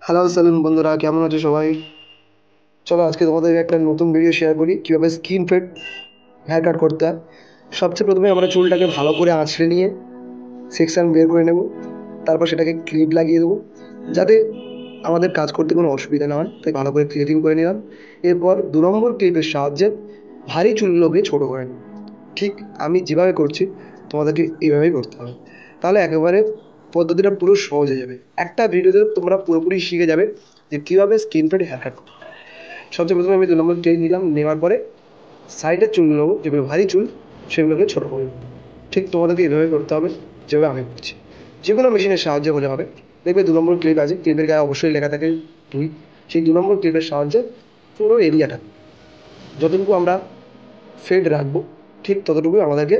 Hello সালুন বন্ধুরা, কেমন আছো সবাই? চলো আজকে তোমাদের একটা নতুন ভিডিও শেয়ার করি কীভাবে স্কিন ফেড হেয়ার কাট করতে হয়। সবচেয়ে প্রথমে আমরা চুলটাকে ভালো করে আঁচড়ে নিয়ে সেকশন বের করে নেব। তারপর সেটাকে ক্লিপ লাগিয়ে দেবো যাতে আমাদের কাজ করতে কোনো অসুবিধা না হয়, তাই ভালো করে ক্লিপিং করে নিলাম। এরপর 2 নম্বর ক্লিপের সাহায্যে ভারী চুলগুলোকে ছোটো করে নিই। ঠিক আমি যেভাবে করছি তোমাদেরকে এইভাবেই করতে হবে, তাহলে একেবারে পদ্ধতিটা পুরো সহজ হয়ে যাবে। একটা ভিডিওতে তোমরা পুরোপুরি শিখে যাবে যে কীভাবে স্কিন ফেড হেয়ার কাট করতে হবে। সবচেয়ে প্রথমে আমি 2 নম্বর ক্লিপ নিলাম, নেওয়ার পরে সাইডের চুলগুলো যেগুলো ভারী চুল সেগুলোকে ছোটো করে নেব। ঠিক তোমাদেরকে এভাবে করতে হবে যেভাবে আমি করছি। যে কোনো মেশিনের সাহায্যে হলে হবে। দেখবে 2 নম্বর ক্লিপ আছে, ক্লিপের গায়ে অবশ্যই লেখা থাকে 2। সেই 2 নম্বর ক্লিপের সাহায্যে পুরো এরিয়াটা যতটুকু আমরা ফেড রাখবো ঠিক ততটুকুই আমাদেরকে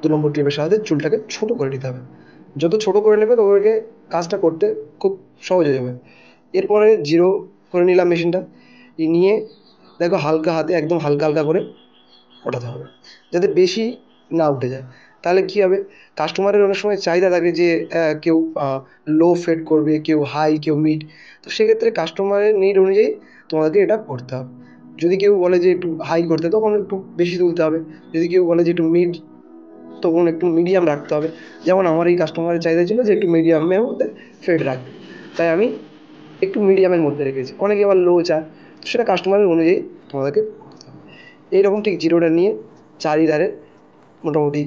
2 নম্বর ক্লিপের সাহায্যে চুলটাকে ছোটো করে নিতে হবে। যত ছোটো করে নেবে তোমাদেরকে কাজটা করতে খুব সহজ হয়ে যাবে। এরপরে জিরো করে নিলাম মেশিনটা, নিয়ে দেখো হালকা হাতে একদম হালকা হালকা করে ওঠাতে হবে যাতে বেশি না উঠে যায়। তাহলে কী হবে, কাস্টমারের অনেক সময় চাহিদা থাকে যে কেউ লো ফেড করবে, কেউ হাই, কেউ মিড। তো সেক্ষেত্রে কাস্টমারের নিড অনুযায়ী তোমাদেরকে এটা করতে হবে। যদি কেউ বলে যে একটু হাই করতে, তখন একটু বেশি তুলতে হবে। যদি কেউ বলে যে একটু মিড, তখন একটু মিডিয়াম রাখতে হবে। যেমন আমার এই কাস্টমারের চাহিদা ছিল যে একটু মিডিয়ামের মধ্যে ফেড রাখবে, তাই আমি একটু মিডিয়ামের মধ্যে রেখেছি। অনেকে আবার লো চায়, তো সেটা কাস্টমারের অনুযায়ী তোমাদেরকে করতে হবে। এইরকম ঠিক জিরোটা নিয়ে চারিধারে মোটামুটি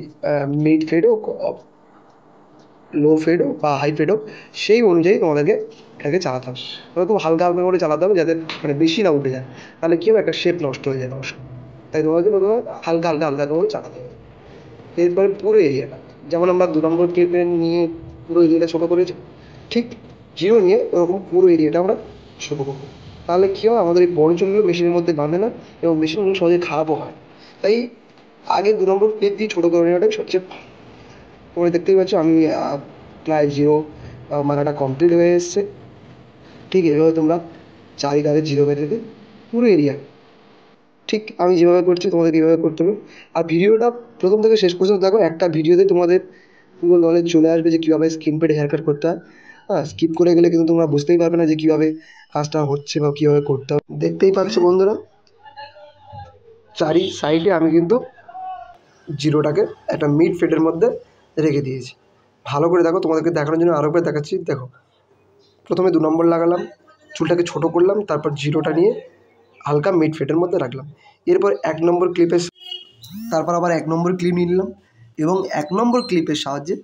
মিড ফেড হোক, লো ফেড হোক বা হাই ফেড হোক, সেই অনুযায়ী তোমাদেরকে এটাকে চালাতে হবে। তবে খুব হালকা হালকা করে চালাতে হবে যাতে মানে বেশি না উঠে যায়, তাহলে কী হবে, একটা শেপ নষ্ট হয়ে যায় নমস্কার। তাই তোমাদেরকে প্রথমে হালকা হালকা হালকা করে চালাতে হবে। এরপরে পুরো এরিয়াটা যেমন আমরা 2 নম্বর ক্লিপে নিয়ে পুরো এরিয়াটা ছোটো করেছি, ঠিক জিরো নিয়ে ওরকম পুরো এরিয়াটা আমরা ছোটো করবো। তাহলে কী হয়, আমাদের এই বড় চুলগুলো মেশিনের মধ্যে বাঁধে না এবং মেশিনগুলো সহজে খারাপও হয়। তাই আগে 2 নম্বর ক্লিপ দিয়ে ছোটো করে নেওয়াটাই সবচেয়ে ভালো। তোমরা দেখতেই পাচ্ছ আমি প্রায় জিরো মারাটা কমপ্লিট হয়ে এসছে। ঠিক এভাবে তোমরা চারিধারে জিরো মেরে দেবে পুরো এরিয়া। ঠিক আমি যেভাবে করছি তোমাদেরকে এইভাবে করতে হবে। আর ভিডিওটা প্রথম থেকে শেষ পর্যন্ত দেখো, একটা ভিডিওতে তোমাদের পুরো নলেজ চলে আসবে যে কীভাবে স্কিন ফেড হেয়ার কাট করতে হয়। হ্যাঁ, স্কিপ করে গেলে কিন্তু তোমরা বুঝতেই পারবে না যে কীভাবে কাজটা হচ্ছে বা কীভাবে করতে হবে। দেখতেই পাচ্ছ বন্ধুরা, চারি সাইডে আমি কিন্তু জিরোটাকে একটা মিড ফেডের মধ্যে রেখে দিয়েছি। ভালো করে দেখো, তোমাদেরকে দেখানোর জন্য আরও করে দেখাচ্ছি। দেখো, প্রথমে 2 নম্বর লাগালাম, চুলটাকে ছোটো করলাম, তারপর জিরোটা নিয়ে হালকা মিড ফেডের মধ্যে রাখলাম। এরপর 1 নম্বর ক্লিপের, তারপর আবার 1 নম্বর ক্লিপ নিয়ে নিলাম এবং 1 নম্বর ক্লিপের সাহায্যে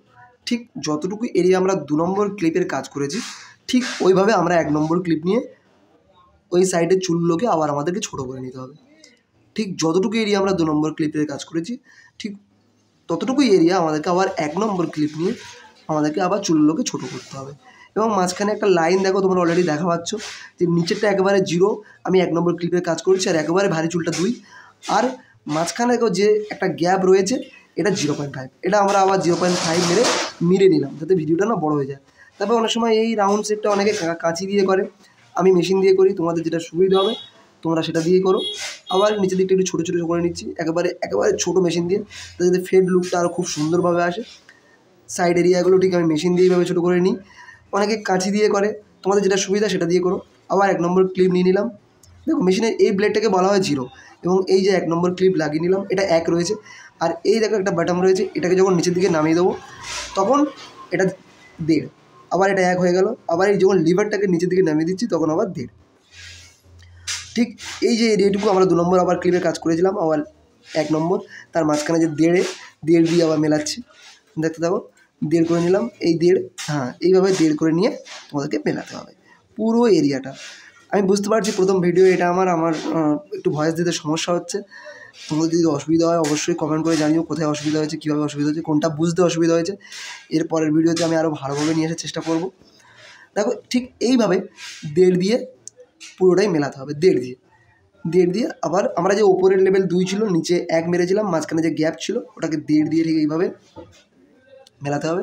ঠিক যতটুকু এরিয়া আমরা 2 নম্বর ক্লিপের কাজ করেছি ঠিক ওইভাবে আমরা 1 নম্বর ক্লিপ নিয়ে ওই সাইডের চুলগুলোকে আবার আমাদেরকে ছোটো করে নিতে হবে। ঠিক যতটুকু এরিয়া আমরা 2 নম্বর ক্লিপের কাজ করেছি ঠিক ততটুকুই এরিয়া আমাদেরকে আবার 1 নম্বর ক্লিপ নিয়ে আমাদেরকে আবার চুলগুলোকে ছোটো করতে হবে। এবং মাঝখানে একটা লাইন দেখো, তোমরা অলরেডি দেখা পাচ্ছ যে নিচেরটা একেবারে জিরো, আমি 1 নম্বর ক্লিপের কাজ করছি, আর একেবারে ভারী চুলটা 2। আর মাঝখানে দেখো যে একটা গ্যাপ রয়েছে, এটা 0.5, এটা আমরা আবার 0.5 মেরে মিলে নিলাম যাতে ভিডিওটা না বড়ো হয়ে যায়। তারপর অনেক সময় এই রাউন্ড শেপটা অনেকে কাঁচি দিয়ে করে, আমি মেশিন দিয়ে করি। তোমাদের যেটা সুবিধা হবে তোমরা সেটা দিয়েই করো। আবার নিচের দিকটা একটু ছোটো ছোটো করে নিচ্ছি একেবারে একেবারে ছোটো মেশিন দিয়ে, যাতে ফেড লুকটা আরও খুব সুন্দরভাবে আসে। সাইড এরিয়াগুলো ঠিক আমি মেশিন দিয়ে এইভাবে ছোটো করে নিই, অনেকে কাঁচি দিয়ে করে। তোমাদের যেটা সুবিধা সেটা দিয়ে করো। আবার 1 নম্বর ক্লিপ নিয়ে নিলাম। দেখো, মেশিনের এই ব্লেডটাকে বলা হয় জিরো, এবং এই যে 1 নম্বর ক্লিপ লাগিয়ে নিলাম এটা 1 রয়েছে। আর এই দেখো একটা বাটন রয়েছে, এটাকে যখন নিচের দিকে নামিয়ে দেবো তখন এটা 1.5, আবার এটা 1 হয়ে গেল। আবার এই যখন লিভারটাকে নিচের দিকে নামিয়ে দিচ্ছি তখন আবার 1.5। ঠিক এই যে এরিয়াটুকু আমরা 2 নম্বর আবার ক্লিপে কাজ করেছিলাম, আবার 1 নম্বর, তার মাঝখানে যে 1.5 দিয়ে আবার মেলাচ্ছি। দেখতে থাকো, 1.5 করে নিলাম, এই 1.5, হ্যাঁ এইভাবে 1.5 করে নিয়ে তোমাদেরকে মেলাতে হবে পুরো এরিয়াটা। আমি বুঝতে পারছি প্রথম ভিডিও এটা আমার একটু ভয়েস দিতে সমস্যা হচ্ছে। তোমাদের যদি অসুবিধা হয় অবশ্যই কমেন্ট করে জানিও কোথায় অসুবিধা হয়েছে, কীভাবে অসুবিধা হয়েছে, কোনটা বুঝতে অসুবিধা হয়েছে। এর পরের ভিডিওতে আমি আরও ভালোভাবে নিয়ে আসার চেষ্টা করব। দেখো, ঠিক এইভাবে 1.5 দিয়ে পুরোটাই মেলাতে হবে। 1.5 দিয়ে আবার আমরা যে ওপরের লেভেল 2 ছিল, নিচে 1 মেরেছিলাম, মাঝখানে যে গ্যাপ ছিল ওটাকে 1.5 দিয়ে ঠিক এইভাবে মেলাতে হবে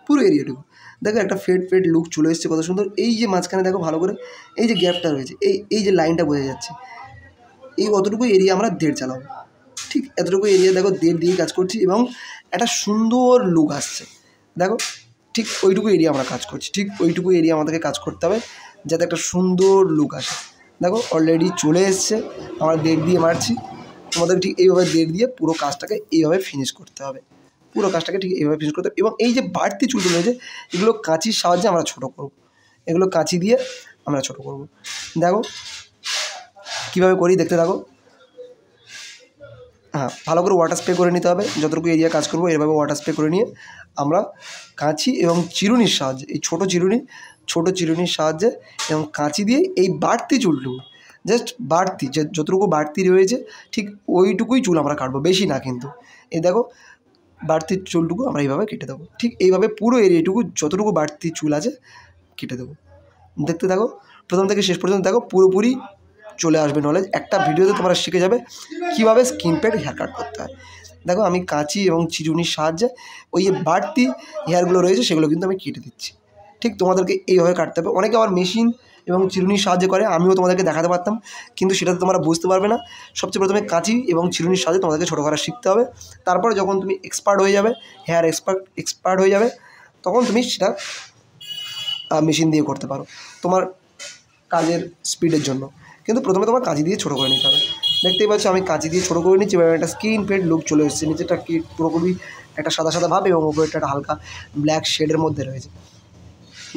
পুরো এরিয়াটুকু। দেখো একটা ফেড লুক চলে এসছে কত সুন্দর। এই যে মাঝখানে দেখো ভালো করে এই যে গ্যাপটা রয়েছে, এই যে লাইনটা বোঝা যাচ্ছে, এই অতটুকু এরিয়া আমরা 1.5 চালাবো। ঠিক এতটুকু এরিয়া দেখো 1.5 দিয়ে কাজ করছি এবং একটা সুন্দর লুক আসছে। দেখো ঠিক ওইটুকু এরিয়া আমরা কাজ করছি, ঠিক ওইটুকু এরিয়া আমাদেরকে কাজ করতে হবে যাতে একটা সুন্দর লুক আসে। দেখো অলরেডি চলে এসছে, আমরা দেড় দিয়ে মারছি, তোমাদের ঠিক এইভাবে দেড় দিয়ে পুরো কাজটাকে এইভাবে ফিনিশ করতে হবে, পুরো কাজটাকে ঠিক এইভাবে ফিনিশ করতে হবে। এবং এই যে বাড়তি চুলগুলো রয়েছে এগুলো কাঁচির সাহায্যে আমরা ছোটো করব, এগুলো কাঁচি দিয়ে আমরা ছোটো করব। দেখো কীভাবে করি, দেখতে থাকো। হ্যাঁ, ভালো করে ওয়াটার স্প্রে করে নিতে হবে, যতটুকু এরিয়া কাজ করবো এভাবে ওয়াটার স্প্রে করে নিয়ে আমরা কাঁচি এবং চিরুনির সাহায্যে, এই ছোটো চিরুনির সাহায্যে এবং কাঁচি দিয়ে এই বাড়তি চুলটুকু, জাস্ট বাড়তি যে যতটুকু বাড়তি রয়েছে ঠিক ওইটুকুই চুল আমরা কাটবো, বেশি না কিন্তু। এই দেখো বাড়তি চুলটুকু আমরা এইভাবে কেটে দেবো, ঠিক এইভাবে পুরো এরিয়াটুকু যতটুকু বাড়তি চুল আছে কেটে দেবো। দেখতে থাকো, প্রথম থেকে শেষ পর্যন্ত দেখো, পুরোপুরি চলে আসবে নলেজ। একটা ভিডিওতে তোমরা শিখে যাবে কীভাবে স্কিন পেড হেয়ার কাট করতে হয়। দেখো আমি কাঁচি এবং চিরুনির সাহায্যে ওই যে বাড়তি হেয়ারগুলো রয়েছে সেগুলো কিন্তু আমি কেটে দিচ্ছি। ঠিক তোমাদেরকে এইভাবে কাটতে হবে। অনেকে আবার মেশিন এবং চিরুনির সাহায্যে করে, আমিও তোমাদেরকে দেখাতে পারতাম, কিন্তু সেটা তোমরা বুঝতে পারবে না। সবচেয়ে প্রথমে কাঁচি এবং চিরুনির সাহায্যে তোমাদেরকে ছোটো করা শিখতে হবে। তারপরে যখন তুমি এক্সপার্ট হয়ে যাবে, হেয়ার এক্সপার্ট হয়ে যাবে, তখন তুমি সেটা মেশিন দিয়ে করতে পারো তোমার কাজের স্পিডের জন্য। কিন্তু প্রথমে তোমার কাঁচি দিয়ে ছোটো করে নিতে হবে। দেখতেই পাচ্ছ আমি কাঁচি দিয়ে ছোটো করে নিচ্ছি, এবার একটা স্কিন ফেড লুক চলে এসেছে। নিচেটা কি পুরোপুরি একটা সাদা সাদা ভাব এবং উপরেটা একটা হালকা ব্ল্যাক শেডের মধ্যে রয়েছে।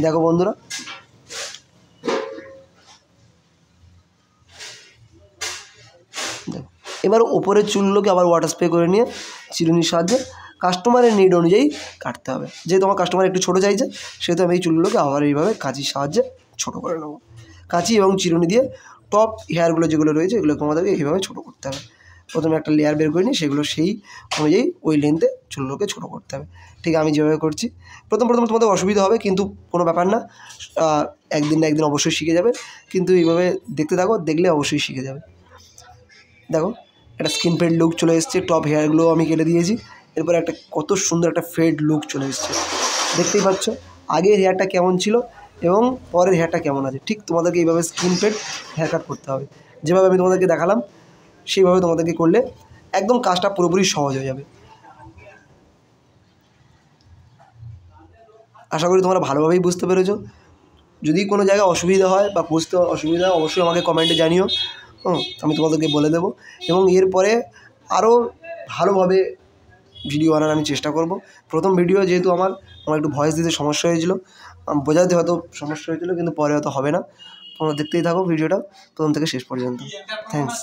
দেখো বন্ধুরা, দেখো এবার ওপরের চুলগুলোকে আবার ওয়াটার স্প্রে করে নিয়ে চিরুনির সাহায্যে কাস্টমারের নিড অনুযায়ী কাটতে হবে। যেহেতু আমার কাস্টমার একটু ছোটো চাইছে, সেহেতু আমি এই চুলগুলোকে আবার এইভাবে কাঁচির সাহায্যে ছোটো করে নেবো। কাঁচি এবং চিরুনি দিয়ে টপ হেয়ারগুলো যেগুলো রয়েছে এগুলোকে আমাদেরকে এইভাবে ছোটো করতে হবে। প্রথমে একটা লেয়ার বের করে নিই, সেগুলো সেই অনুযায়ী ওই লেন্থে চুলগুলোকে ছোটো করতে হবে। ঠিক আমি যেভাবে করছি, প্রথম তোমাদের অসুবিধা হবে, কিন্তু কোনো ব্যাপার না, একদিন না একদিন অবশ্যই শিখে যাবে। কিন্তু এইভাবে দেখতে থাকো, দেখলে অবশ্যই শিখে যাবে। দেখো একটা স্কিন ফেড লুক চলে এসছে, টপ হেয়ারগুলো আমি কেটে দিয়েছি, এরপর একটা কত সুন্দর একটা ফেড লুক চলে এসছে। দেখতেই পাচ্ছ আগের হেয়ারটা কেমন ছিল এবং পরের হেয়ারটা কেমন আছে। ঠিক তোমাদেরকে এইভাবে স্কিন ফেড হেয়ার কাট করতে হবে, যেভাবে আমি তোমাদেরকে দেখালাম সেইভাবে তোমাদেরকে করলে একদম কাজটা পুরোপুরি সহজ হয়ে যাবে। আশা করি তোমরা ভালোভাবেই বুঝতে পেরেছো। যদি কোনো জায়গায় অসুবিধা হয় বা বুঝতে অসুবিধা হয় অবশ্যই আমাকে কমেন্টে জানিও, আমি তোমাদেরকে বলে দেবো। এবং এরপরে আরও ভালোভাবে ভিডিও বানানোর আমি চেষ্টা করব। প্রথম ভিডিও যেহেতু আমার একটু ভয়েস দিতে সমস্যা হয়েছিল, বোঝাতে হয়তো সমস্যা হয়েছিল, কিন্তু পরে হয়তো হবে না। তোমরা দেখতেই থাকো ভিডিওটা প্রথম থেকে শেষ পর্যন্ত। থ্যাঙ্কস।